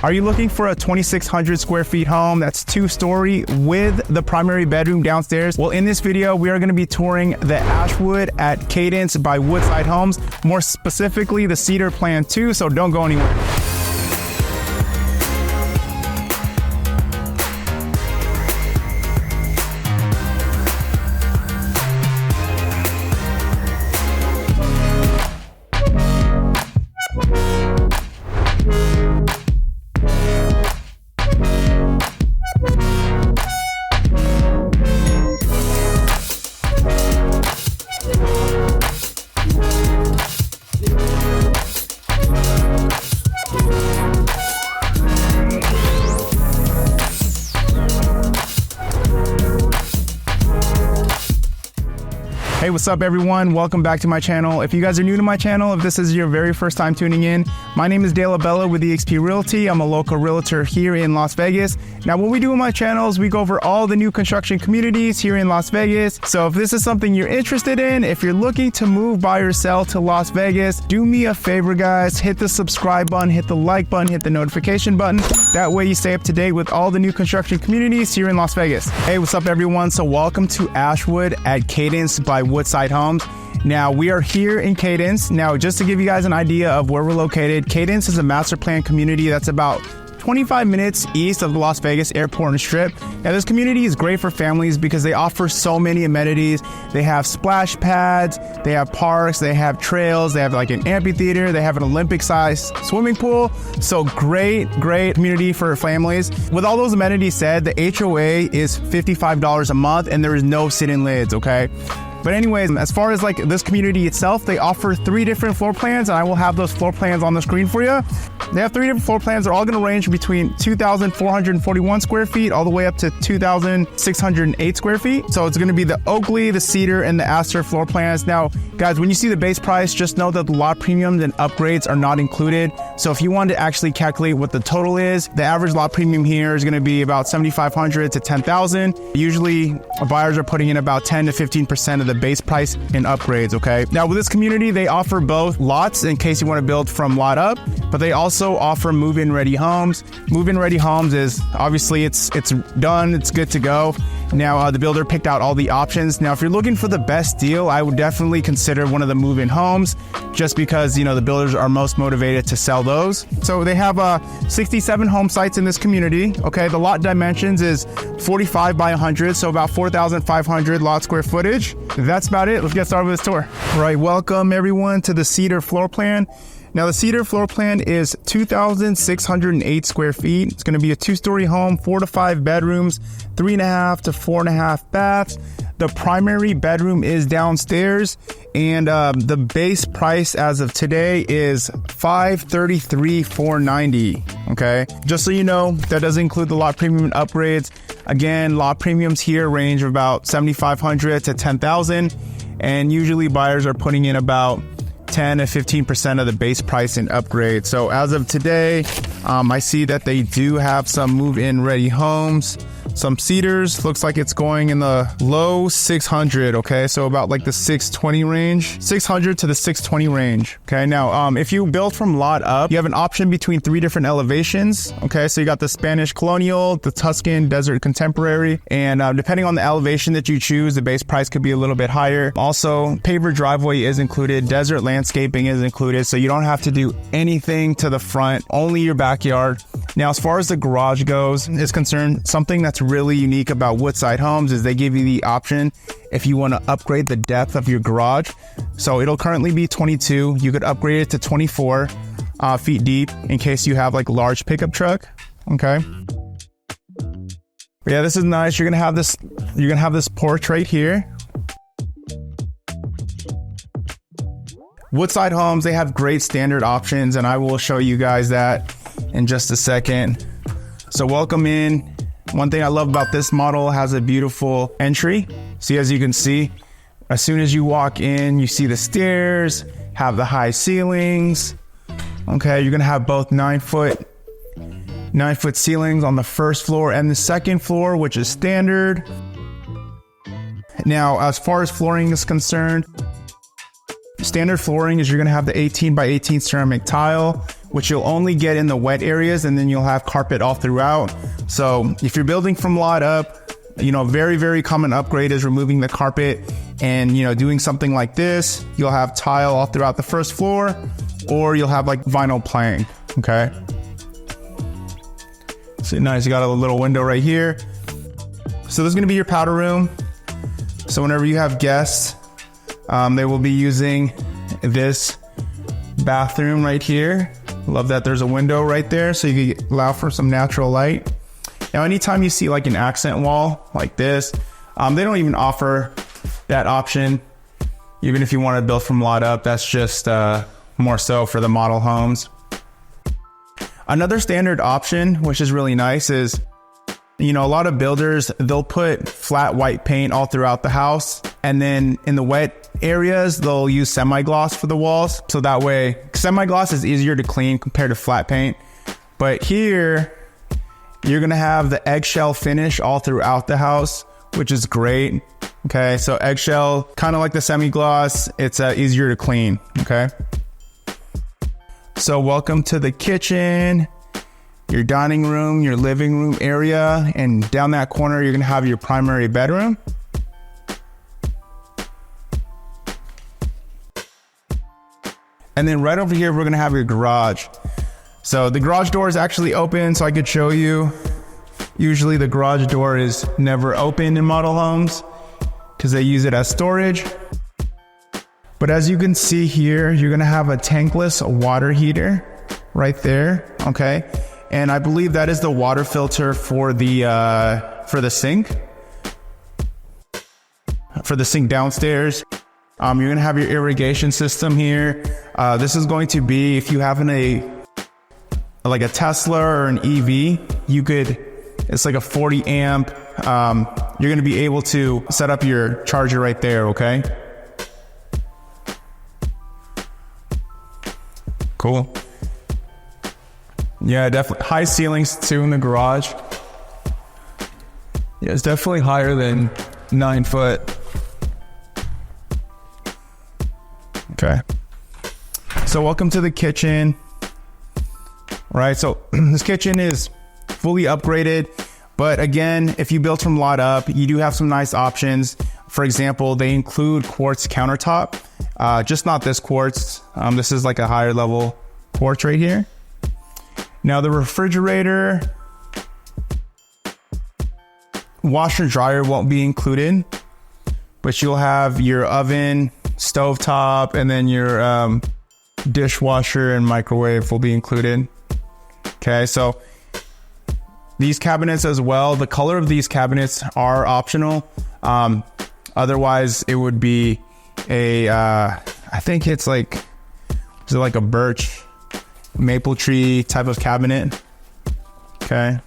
Are you looking for a 2,600 square feet home that's 2-story with the primary bedroom downstairs? Well, in this video, we are going to be touring the Ashwood at Cadence by Woodside Homes, more specifically the Cedar Plan 2, so don't go anywhere. Hey, what's up everyone? Welcome back to my channel. If you guys are new to my channel, if this is your very first time tuning in, my name is Abella with eXp Realty. I'm a local realtor here in Las Vegas. Now, what we do on my channel is we go over all the new construction communities here in Las Vegas. So if this is something you're interested in, if you're looking to move, buy or sell to Las Vegas, do me a favor guys, hit the subscribe button, hit the like button, hit the notification button. That way you stay up to date with all the new construction communities here in Las Vegas. Hey, what's up everyone? So welcome to Ashwood at Cadence by Woodside Homes. Now we are here in Cadence. Now just to give you guys an idea of where we're located, Cadence is a master plan community that's about 25 minutes east of the Las Vegas Airport and Strip. Now this community is great for families because they offer so many amenities. They have splash pads, they have parks, they have trails, they have like an amphitheater, they have an Olympic-sized swimming pool. So great community for families. With all those amenities said, the HOA is $55 a month and there is no sit-in lids, okay? But anyways, as far as like this community itself, they offer 3 different floor plans, and I will have those floor plans on the screen for you. They have 3 different floor plans. They're all going to range between 2,441 square feet all the way up to 2,608 square feet. So it's going to be the Oakley, the Cedar, and the Astor floor plans. Now, guys, when you see the base price, just know that the lot premiums and upgrades are not included. So if you want to actually calculate what the total is, the average lot premium here is going to be about $7,500 to $10,000. Usually, buyers are putting in about 10 to 15% of the base price in upgrades, okay? Now with this community, they offer both lots in case you want to build from lot up, but they also offer move-in ready homes. Move-in ready homes is obviously it's done, it's good to go. Now the builder picked out all the options. Now if you're looking for the best deal, I would definitely consider one of the move-in homes just because, you know, the builders are most motivated to sell those. So they have 67 home sites in this community, okay? The lot dimensions is 45 by 100, so about 4,500 lot square footage. That's about it. Let's get started with this tour. All right, welcome everyone to the Cedar floor plan. Now the Cedar floor plan is 2,608 square feet. It's going to be a 2-story home, 4 to 5 bedrooms, 3.5 to 4.5 baths. The primary bedroom is downstairs, and the base price as of today is $533,490. Okay, just so you know, that doesn't include the lot premium and upgrades. Again, lot premiums here range of about $7,500 to $10,000, and usually buyers are putting in about 10 to 15% of the base price in upgrade. So as of today, I see that they do have some move-in ready homes. Some Cedars, looks like it's going in the low 600, okay? So about like the 620 range, 600 to the 620 range, okay? Now, if you build from lot up, you have an option between 3 different elevations, okay? So you got the Spanish Colonial, the Tuscan Desert Contemporary, and depending on the elevation that you choose, the base price could be a little bit higher. Also, paver driveway is included, desert landscaping is included, so you don't have to do anything to the front, only your backyard. Now, as far as the garage is concerned, something that's really unique about Woodside Homes is they give you the option if you want to upgrade the depth of your garage. So it'll currently be 22. You could upgrade it to 24 feet deep in case you have like a large pickup truck. Okay. But yeah, this is nice. You're gonna have this porch right here. Woodside Homes, they have great standard options, and I will show you guys that in just a second. So welcome in. One thing I love about this model, has a beautiful entry. See, as you can see, as soon as you walk in, you see the stairs, have the high ceilings. Okay, you're gonna have both 9-foot ceilings on the first floor and the second floor, which is standard. Now, as far as flooring is concerned, standard flooring is you're gonna have the 18 by 18 ceramic tile which you'll only get in the wet areas, and then you'll have carpet all throughout. So if you're building from lot up, very, very common upgrade is removing the carpet and, doing something like this. You'll have tile all throughout the first floor, or you'll have like vinyl plank, okay? So nice, you got a little window right here. So this is gonna be your powder room. So whenever you have guests, they will be using this bathroom right here. Love that there's a window right there so you can allow for some natural light. Now, anytime you see like an accent wall like this, they don't even offer that option. Even if you want to build from lot up, that's just more so for the model homes. Another standard option, which is really nice, is a lot of builders, they'll put flat white paint all throughout the house, and then in the wet areas they'll use semi-gloss for the walls, so that way semi-gloss is easier to clean compared to flat paint. But here you're gonna have the eggshell finish all throughout the house, which is great. Okay, so eggshell, kind of like the semi-gloss, it's easier to clean. Okay, so welcome to the kitchen, your dining room, your living room area, and down that corner you're gonna have your primary bedroom. And then right over here we're gonna have your garage. So the garage door is actually open, so I could show you. Usually the garage door is never open in model homes because they use it as storage. But as you can see here, you're gonna have a tankless water heater right there, okay? And I believe that is the water filter for the sink. For the sink downstairs. You're gonna have your irrigation system here. This is going to be, if you have like a Tesla or an EV, it's like a 40 amp. You're gonna be able to set up your charger right there, okay? Cool. Yeah, definitely. High ceilings too in the garage. Yeah, it's definitely higher than 9 foot. Okay. So welcome to the kitchen. Right, so this kitchen is fully upgraded, but again, if you build from lot up, you do have some nice options. For example, they include quartz countertop, just not this quartz. This is like a higher level quartz right here. Now the refrigerator, washer dryer won't be included, but you'll have your oven, stovetop, and then your dishwasher and microwave will be included. Okay, so these cabinets as well, the color of these cabinets are optional. Otherwise it would be I think it's like, is it like a birch maple tree type of cabinet? Okay.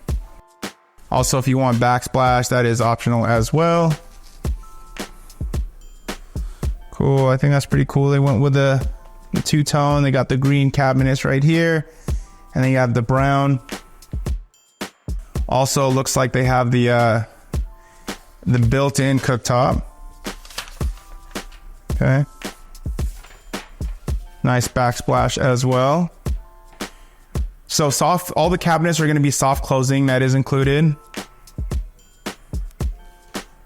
Also, if you want backsplash, that is optional as well. Cool, I think that's pretty cool. They went with the two-tone. They got the green cabinets right here, and then you have the brown. Also looks like they have the built-in cooktop. Okay. Nice backsplash as well. So all the cabinets are going to be soft closing. That is included.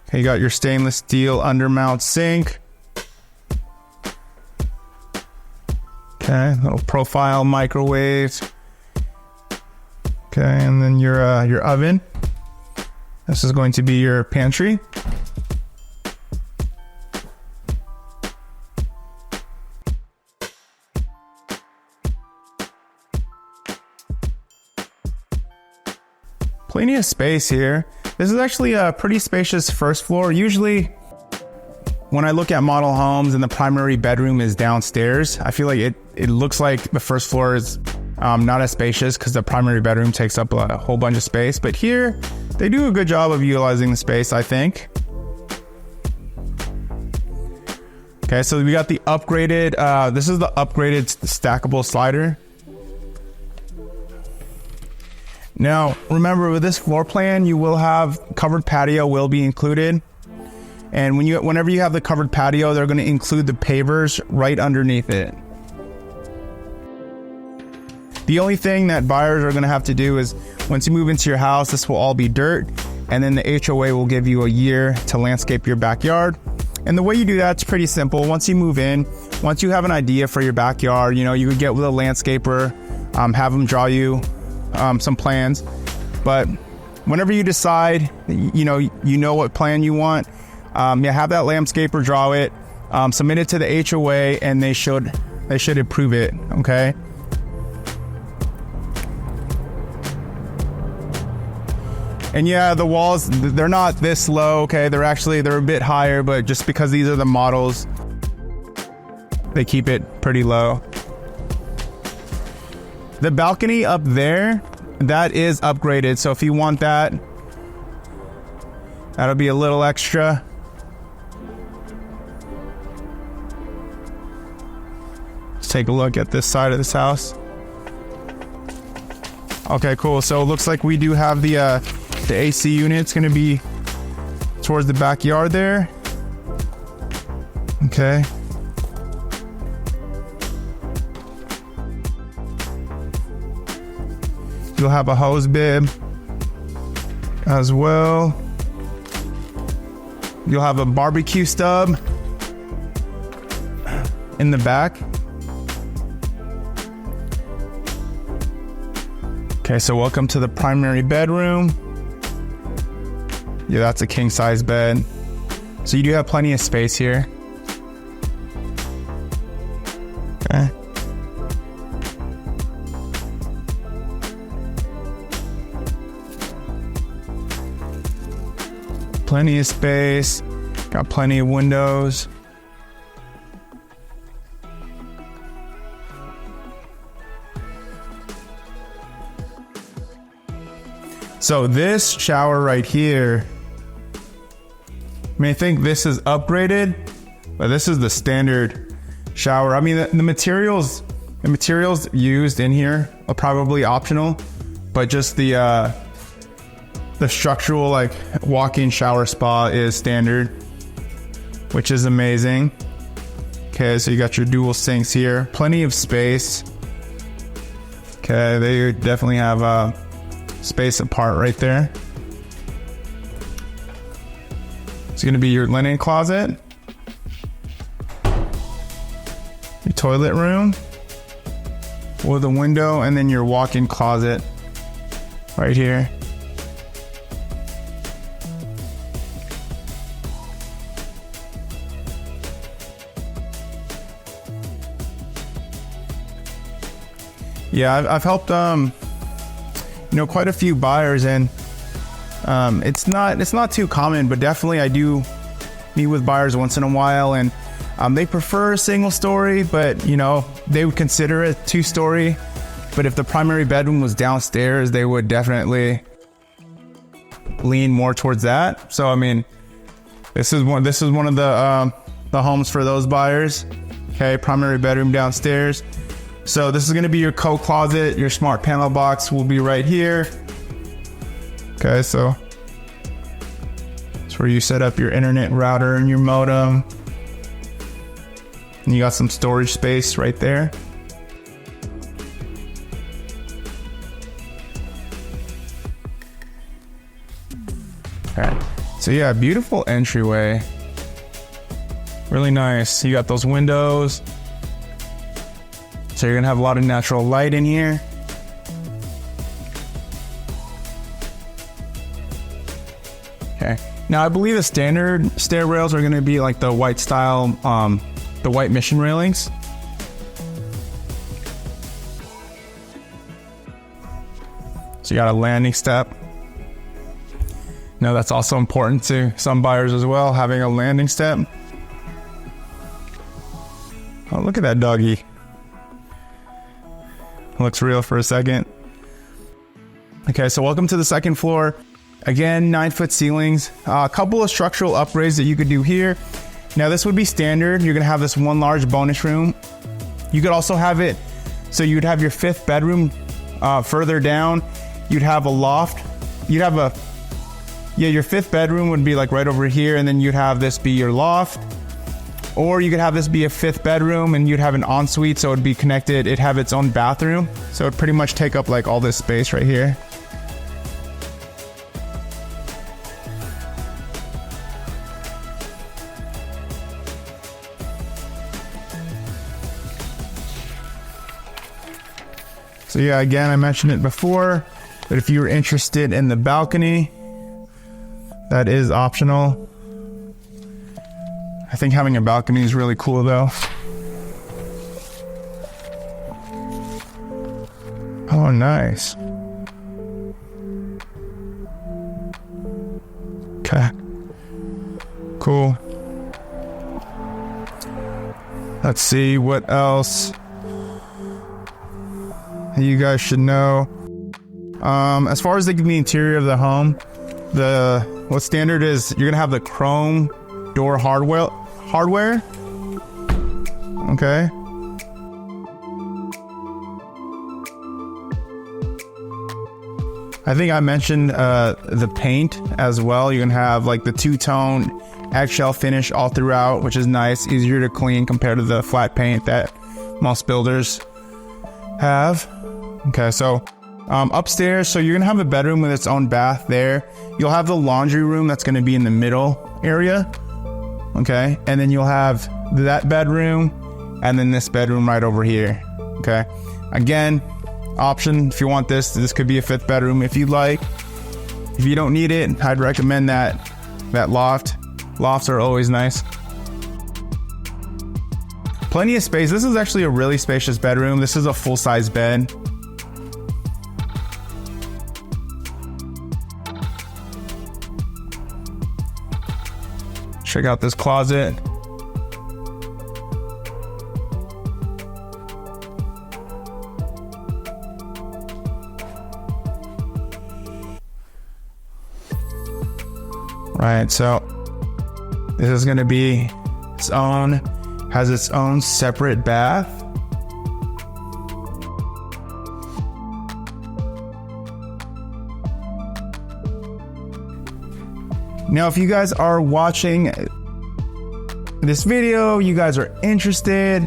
Okay, you got your stainless steel undermount sink. Okay, little profile microwave. Okay, and then your oven. This is going to be your pantry. Plenty of space here. This is actually a pretty spacious first floor. Usually when I look at model homes and the primary bedroom is downstairs, I feel like it looks like the first floor is not as spacious because the primary bedroom takes up a whole bunch of space. But here, they do a good job of utilizing the space, I think. Okay, so we got the upgraded, this is the upgraded stackable slider. Now, remember with this floor plan, you will have covered patio will be included. And whenever you have the covered patio, they're going to include the pavers right underneath it. The only thing that buyers are gonna have to do is once you move into your house, this will all be dirt, and then the HOA will give you a year to landscape your backyard. And the way you do that's pretty simple. Once you move in, once you have an idea for your backyard, you could get with a landscaper, have them draw you some plans. But whenever you decide, you know what plan you want, have that landscaper draw it, submit it to the HOA, and they should approve it, okay? And yeah, the walls, they're not this low, okay? They're a bit higher, but just because these are the models, they keep it pretty low. The balcony up there, that is upgraded. So if you want that, that'll be a little extra. Let's take a look at this side of this house. Okay, cool. So it looks like we do have the AC unit's gonna be towards the backyard there. Okay. You'll have a hose bib as well. You'll have a barbecue stub in the back. Okay, so welcome to the primary bedroom. Yeah, that's a king size bed. So you do have plenty of space here. Okay. Plenty of space, got plenty of windows. So this shower right here, I think this is upgraded, but this is the standard shower. I mean, the materials used in here are probably optional, but just the structural walk-in shower spa is standard, which is amazing. Okay, so you got your dual sinks here, plenty of space. Okay, they definitely have space apart right there. It's gonna be your linen closet, your toilet room with a window, and then your walk-in closet right here. Yeah, I've helped quite a few buyers, and it's not too common, but definitely I do meet with buyers once in a while, and they prefer a single story, but they would consider it 2-story. But if the primary bedroom was downstairs, they would definitely lean more towards that. So I mean, this is one of the homes for those buyers. Okay, primary bedroom downstairs. So this is going to be your coat closet. Your smart panel box will be right here. Okay, so it's where you set up your internet router and your modem. And you got some storage space right there. Okay, so yeah, beautiful entryway. Really nice. You got those windows. So you're gonna have a lot of natural light in here. Okay. Now I believe the standard stair rails are gonna be like the white style, the white mission railings. So you got a landing step. Now that's also important to some buyers as well, having a landing step. Oh, look at that doggy. Looks real for a second. Okay, so welcome to the second floor. Again, 9-foot ceilings. A couple of structural upgrades that you could do here. Now this would be standard. You're gonna have this one large bonus room. You could also have it, so you'd have your 5th bedroom further down. You'd have a loft. You'd have your 5th bedroom would be like right over here, and then you'd have this be your loft. Or you could have this be a 5th bedroom and you'd have an ensuite, so it'd be connected. It'd have its own bathroom. So it'd pretty much take up like all this space right here. So yeah, again, I mentioned it before, but if you were interested in the balcony, that is optional. I think having a balcony is really cool though. Oh, nice. Okay. Cool. Let's see what else you guys should know. As far as the interior of the home, what standard is you're gonna have the chrome door hardware. Okay. I think I mentioned the paint as well. You can have like the 2-tone eggshell finish all throughout, which is nice, easier to clean compared to the flat paint that most builders have. Okay, so upstairs, so you're gonna have a bedroom with its own bath there. You'll have the laundry room that's gonna be in the middle area. Okay, and then you'll have that bedroom and then this bedroom right over here. Okay, again, option if you want this could be a 5th bedroom if you'd like. If you don't need it, I'd recommend that loft. Lofts are always nice. Plenty of space. This is actually a really spacious bedroom. This is a full-size bed. Check out this closet. Right, so this is going to be has its own separate bath. Now, if you guys are watching this video, you guys are interested,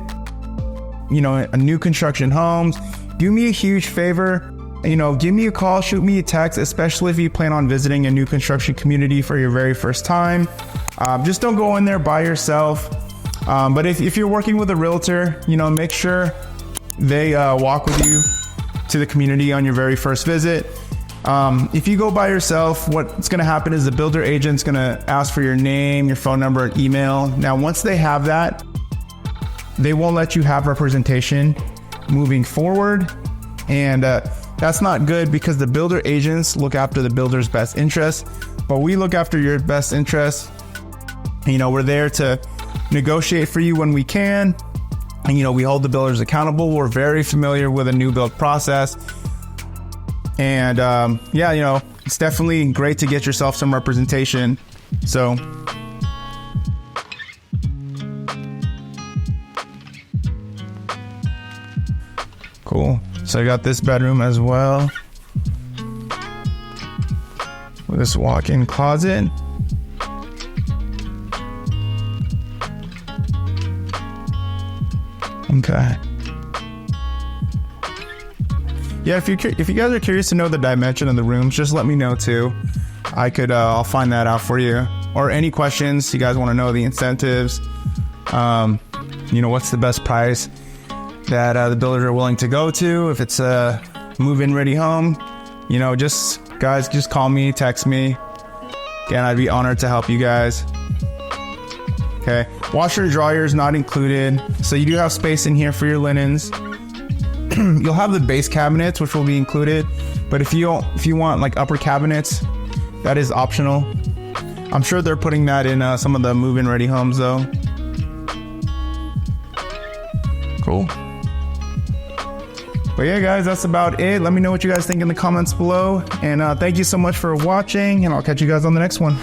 in new construction homes, do me a huge favor. Give me a call, shoot me a text, especially if you plan on visiting a new construction community for your very first time. Just don't go in there by yourself. But if you're working with a realtor, make sure they walk with you to the community on your very first visit. If you go by yourself, what's going to happen is the builder agent's going to ask for your name, your phone number, and email. Now, once they have that, they won't let you have representation moving forward. And that's not good because the builder agents look after the builder's best interests, but we look after your best interests. We're there to negotiate for you when we can. And, we hold the builders accountable. We're very familiar with a new build process. And it's definitely great to get yourself some representation. So cool. So I got this bedroom as well with this walk-in closet. Okay. Yeah, if you guys are curious to know the dimension of the rooms, just let me know too. I'll find that out for you. Or any questions you guys want to know, the incentives, what's the best price that the builders are willing to go to if it's a move-in ready home. Just call me, text me. Again, I'd be honored to help you guys. Okay, washer and dryer is not included, so you do have space in here for your linens. You'll have the base cabinets, which will be included, but if you want like upper cabinets, that is optional. I'm sure they're putting that in some of the move-in ready homes though. Cool. But yeah, guys, that's about it. Let me know what you guys think in the comments below, and thank you so much for watching, and I'll catch you guys on the next one.